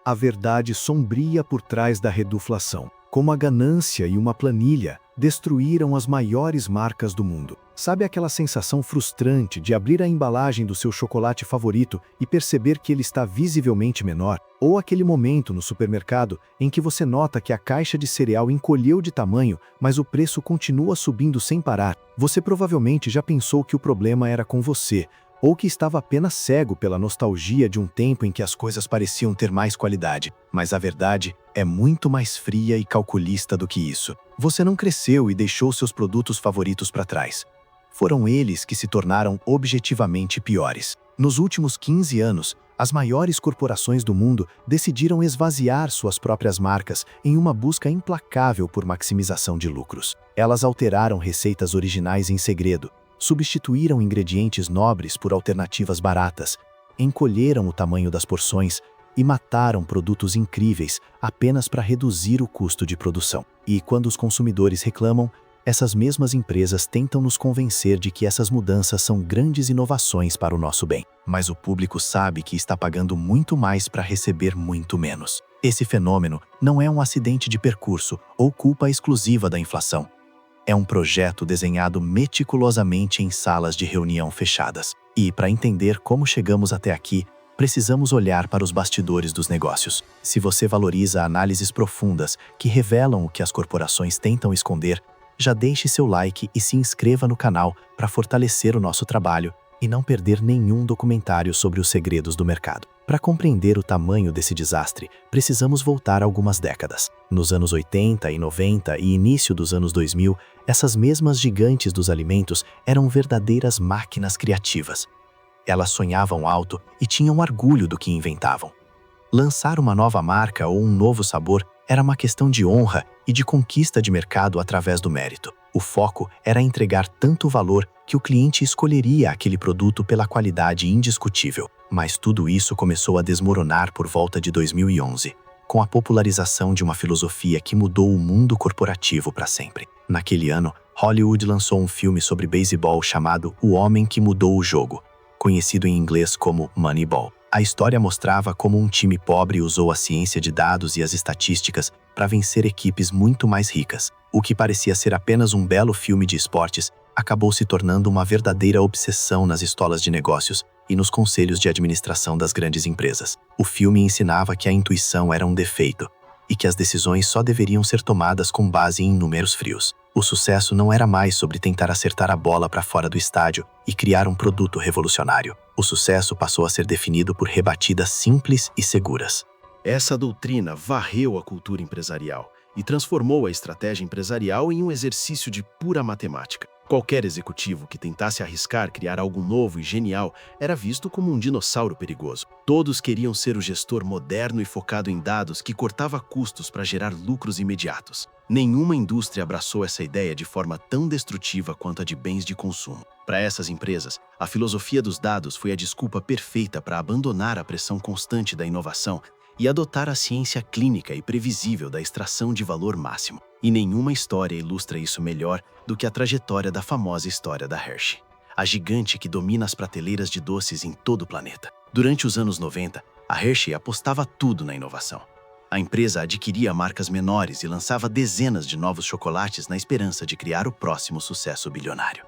a verdade sombria por trás da reduflação. Como a ganância e uma planilha destruíram as maiores marcas do mundo. Sabe aquela sensação frustrante de abrir a embalagem do seu chocolate favorito e perceber que ele está visivelmente menor? Ou aquele momento no supermercado em que você nota que a caixa de cereal encolheu de tamanho, mas o preço continua subindo sem parar? Você provavelmente já pensou que o problema era com você, ou que estava apenas cego pela nostalgia de um tempo em que as coisas pareciam ter mais qualidade. Mas a verdade é muito mais fria e calculista do que isso. Você não cresceu e deixou seus produtos favoritos para trás. Foram eles que se tornaram objetivamente piores. Nos últimos 15 anos, as maiores corporações do mundo decidiram esvaziar suas próprias marcas em uma busca implacável por maximização de lucros. Elas alteraram receitas originais em segredo, substituíram ingredientes nobres por alternativas baratas, encolheram o tamanho das porções e mataram produtos incríveis apenas para reduzir o custo de produção. E quando os consumidores reclamam, essas mesmas empresas tentam nos convencer de que essas mudanças são grandes inovações para o nosso bem. Mas o público sabe que está pagando muito mais para receber muito menos. Esse fenômeno não é um acidente de percurso ou culpa exclusiva da inflação. É um projeto desenhado meticulosamente em salas de reunião fechadas. E, para entender como chegamos até aqui, precisamos olhar para os bastidores dos negócios. Se você valoriza análises profundas que revelam o que as corporações tentam esconder, já deixe seu like e se inscreva no canal para fortalecer o nosso trabalho e não perder nenhum documentário sobre os segredos do mercado. Para compreender o tamanho desse desastre, precisamos voltar algumas décadas. Nos anos 80 e 90 e início dos anos 2000, essas mesmas gigantes dos alimentos eram verdadeiras máquinas criativas. Elas sonhavam alto e tinham orgulho do que inventavam. Lançar uma nova marca ou um novo sabor era uma questão de honra e de conquista de mercado através do mérito. O foco era entregar tanto valor que o cliente escolheria aquele produto pela qualidade indiscutível. Mas tudo isso começou a desmoronar por volta de 2011, com a popularização de uma filosofia que mudou o mundo corporativo para sempre. Naquele ano, Hollywood lançou um filme sobre beisebol chamado O Homem que Mudou o Jogo, conhecido em inglês como Moneyball. A história mostrava como um time pobre usou a ciência de dados e as estatísticas para vencer equipes muito mais ricas. O que parecia ser apenas um belo filme de esportes acabou se tornando uma verdadeira obsessão nas escolas de negócios e nos conselhos de administração das grandes empresas. O filme ensinava que a intuição era um defeito e que as decisões só deveriam ser tomadas com base em números frios. O sucesso não era mais sobre tentar acertar a bola para fora do estádio e criar um produto revolucionário. O sucesso passou a ser definido por rebatidas simples e seguras. Essa doutrina varreu a cultura empresarial e transformou a estratégia empresarial em um exercício de pura matemática. Qualquer executivo que tentasse arriscar criar algo novo e genial era visto como um dinossauro perigoso. Todos queriam ser o gestor moderno e focado em dados que cortava custos para gerar lucros imediatos. Nenhuma indústria abraçou essa ideia de forma tão destrutiva quanto a de bens de consumo. Para essas empresas, a filosofia dos dados foi a desculpa perfeita para abandonar a pressão constante da inovação e adotar a ciência clínica e previsível da extração de valor máximo. E nenhuma história ilustra isso melhor do que a trajetória da famosa história da Hershey, a gigante que domina as prateleiras de doces em todo o planeta. Durante os anos 90, a Hershey apostava tudo na inovação. A empresa adquiria marcas menores e lançava dezenas de novos chocolates na esperança de criar o próximo sucesso bilionário.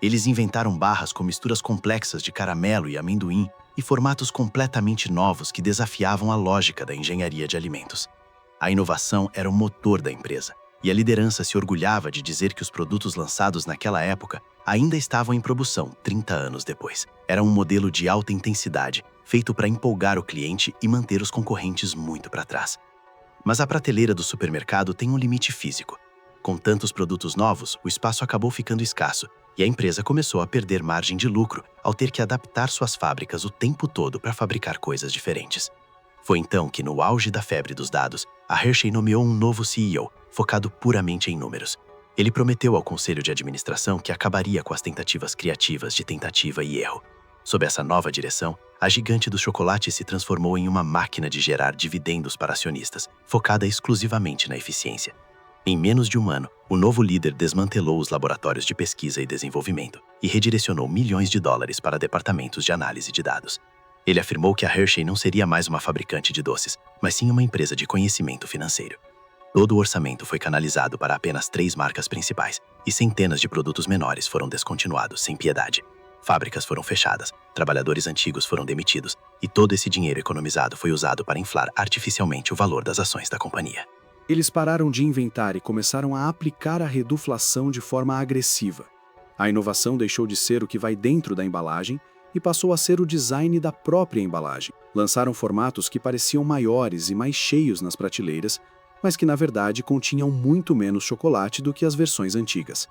Eles inventaram barras com misturas complexas de caramelo e amendoim e formatos completamente novos que desafiavam a lógica da engenharia de alimentos. A inovação era o motor da empresa, e a liderança se orgulhava de dizer que os produtos lançados naquela época ainda estavam em produção 30 anos depois. Era um modelo de alta intensidade, feito para empolgar o cliente e manter os concorrentes muito para trás. Mas a prateleira do supermercado tem um limite físico. Com tantos produtos novos, o espaço acabou ficando escasso, e a empresa começou a perder margem de lucro ao ter que adaptar suas fábricas o tempo todo para fabricar coisas diferentes. Foi então que, no auge da febre dos dados, a Hershey nomeou um novo CEO, focado puramente em números. Ele prometeu ao conselho de administração que acabaria com as tentativas criativas de tentativa e erro. Sob essa nova direção, a gigante do chocolate se transformou em uma máquina de gerar dividendos para acionistas, focada exclusivamente na eficiência. Em menos de um ano, o novo líder desmantelou os laboratórios de pesquisa e desenvolvimento e redirecionou milhões de dólares para departamentos de análise de dados. Ele afirmou que a Hershey não seria mais uma fabricante de doces, mas sim uma empresa de conhecimento financeiro. Todo o orçamento foi canalizado para apenas 3 marcas principais, e centenas de produtos menores foram descontinuados sem piedade. Fábricas foram fechadas, trabalhadores antigos foram demitidos, e todo esse dinheiro economizado foi usado para inflar artificialmente o valor das ações da companhia. Eles pararam de inventar e começaram a aplicar a reduflação de forma agressiva. A inovação deixou de ser o que vai dentro da embalagem e passou a ser o design da própria embalagem. Lançaram formatos que pareciam maiores e mais cheios nas prateleiras, mas que na verdade continham muito menos chocolate do que as versões antigas.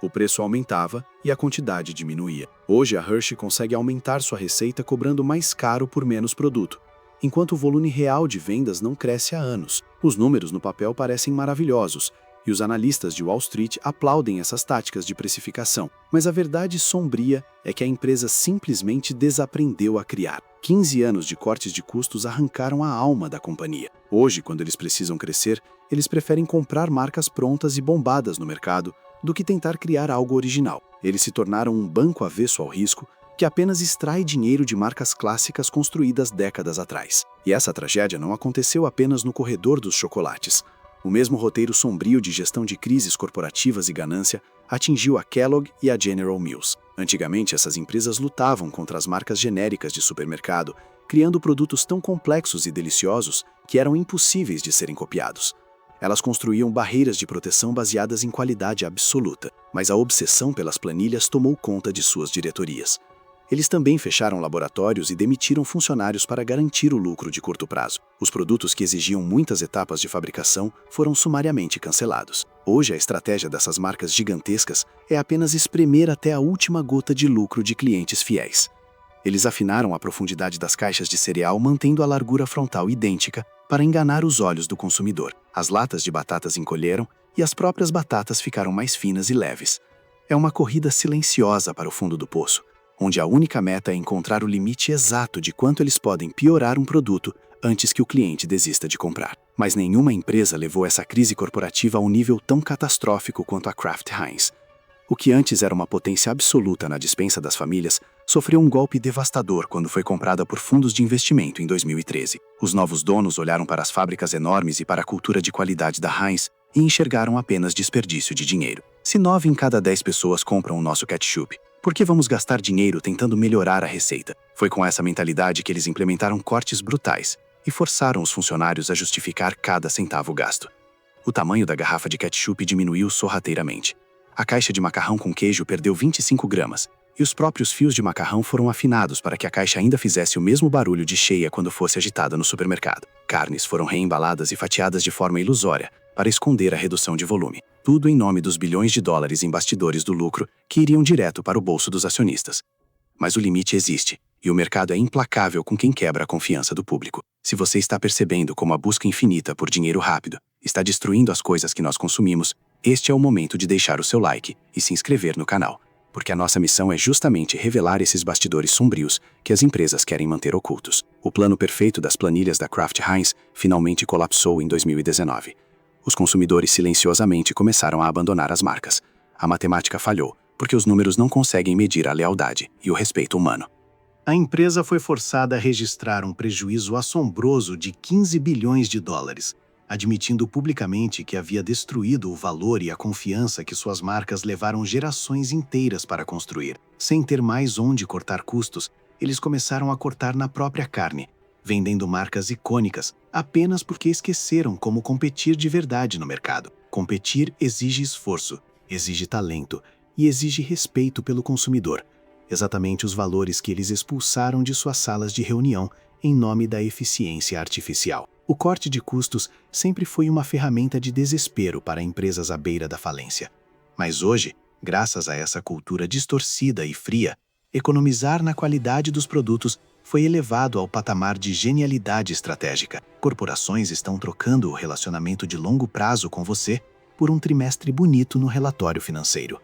O preço aumentava e a quantidade diminuía. Hoje a Hershey consegue aumentar sua receita cobrando mais caro por menos produto, enquanto o volume real de vendas não cresce há anos. Os números no papel parecem maravilhosos, e os analistas de Wall Street aplaudem essas táticas de precificação. Mas a verdade sombria é que a empresa simplesmente desaprendeu a criar. 15 anos de cortes de custos arrancaram a alma da companhia. Hoje, quando eles precisam crescer, eles preferem comprar marcas prontas e bombadas no mercado do que tentar criar algo original. Eles se tornaram um banco avesso ao risco que apenas extrai dinheiro de marcas clássicas construídas décadas atrás. E essa tragédia não aconteceu apenas no corredor dos chocolates. O mesmo roteiro sombrio de gestão de crises corporativas e ganância atingiu a Kellogg e a General Mills. Antigamente, essas empresas lutavam contra as marcas genéricas de supermercado, criando produtos tão complexos e deliciosos que eram impossíveis de serem copiados. Elas construíam barreiras de proteção baseadas em qualidade absoluta, mas a obsessão pelas planilhas tomou conta de suas diretorias. Eles também fecharam laboratórios e demitiram funcionários para garantir o lucro de curto prazo. Os produtos que exigiam muitas etapas de fabricação foram sumariamente cancelados. Hoje, a estratégia dessas marcas gigantescas é apenas espremer até a última gota de lucro de clientes fiéis. Eles afinaram a profundidade das caixas de cereal, mantendo a largura frontal idêntica para enganar os olhos do consumidor. As latas de batatas encolheram e as próprias batatas ficaram mais finas e leves. É uma corrida silenciosa para o fundo do poço, onde a única meta é encontrar o limite exato de quanto eles podem piorar um produto antes que o cliente desista de comprar. Mas nenhuma empresa levou essa crise corporativa a um nível tão catastrófico quanto a Kraft Heinz. O que antes era uma potência absoluta na despensa das famílias, sofreu um golpe devastador quando foi comprada por fundos de investimento em 2013. Os novos donos olharam para as fábricas enormes e para a cultura de qualidade da Heinz e enxergaram apenas desperdício de dinheiro. Se 9 em cada 10 pessoas compram o nosso ketchup, por que vamos gastar dinheiro tentando melhorar a receita? Foi com essa mentalidade que eles implementaram cortes brutais e forçaram os funcionários a justificar cada centavo gasto. O tamanho da garrafa de ketchup diminuiu sorrateiramente. A caixa de macarrão com queijo perdeu 25 gramas, e os próprios fios de macarrão foram afinados para que a caixa ainda fizesse o mesmo barulho de cheia quando fosse agitada no supermercado. Carnes foram reembaladas e fatiadas de forma ilusória, para esconder a redução de volume. Tudo em nome dos bilhões de dólares em bastidores do lucro que iriam direto para o bolso dos acionistas. Mas o limite existe, e o mercado é implacável com quem quebra a confiança do público. Se você está percebendo como a busca infinita por dinheiro rápido está destruindo as coisas que nós consumimos, este é o momento de deixar o seu like e se inscrever no canal, porque a nossa missão é justamente revelar esses bastidores sombrios que as empresas querem manter ocultos. O plano perfeito das planilhas da Kraft Heinz finalmente colapsou em 2019. Os consumidores silenciosamente começaram a abandonar as marcas. A matemática falhou, porque os números não conseguem medir a lealdade e o respeito humano. A empresa foi forçada a registrar um prejuízo assombroso de 15 bilhões de dólares, admitindo publicamente que havia destruído o valor e a confiança que suas marcas levaram gerações inteiras para construir. Sem ter mais onde cortar custos, eles começaram a cortar na própria carne, vendendo marcas icônicas apenas porque esqueceram como competir de verdade no mercado. Competir exige esforço, exige talento e exige respeito pelo consumidor. Exatamente os valores que eles expulsaram de suas salas de reunião em nome da eficiência artificial. O corte de custos sempre foi uma ferramenta de desespero para empresas à beira da falência. Mas hoje, graças a essa cultura distorcida e fria, economizar na qualidade dos produtos foi elevado ao patamar de genialidade estratégica. Corporações estão trocando o relacionamento de longo prazo com você por um trimestre bonito no relatório financeiro.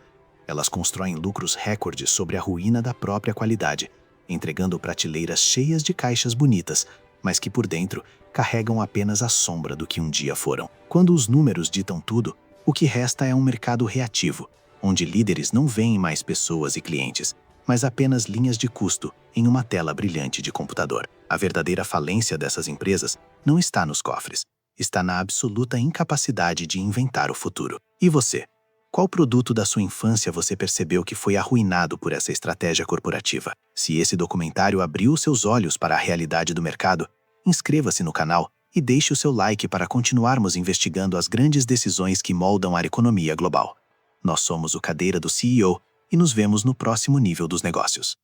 Elas constroem lucros recordes sobre a ruína da própria qualidade, entregando prateleiras cheias de caixas bonitas, mas que por dentro carregam apenas a sombra do que um dia foram. Quando os números ditam tudo, o que resta é um mercado reativo, onde líderes não veem mais pessoas e clientes, mas apenas linhas de custo em uma tela brilhante de computador. A verdadeira falência dessas empresas não está nos cofres, está na absoluta incapacidade de inventar o futuro. E você? Qual produto da sua infância você percebeu que foi arruinado por essa estratégia corporativa? Se esse documentário abriu seus olhos para a realidade do mercado, inscreva-se no canal e deixe o seu like para continuarmos investigando as grandes decisões que moldam a economia global. Nós somos o Cadeira do CEO e nos vemos no próximo nível dos negócios.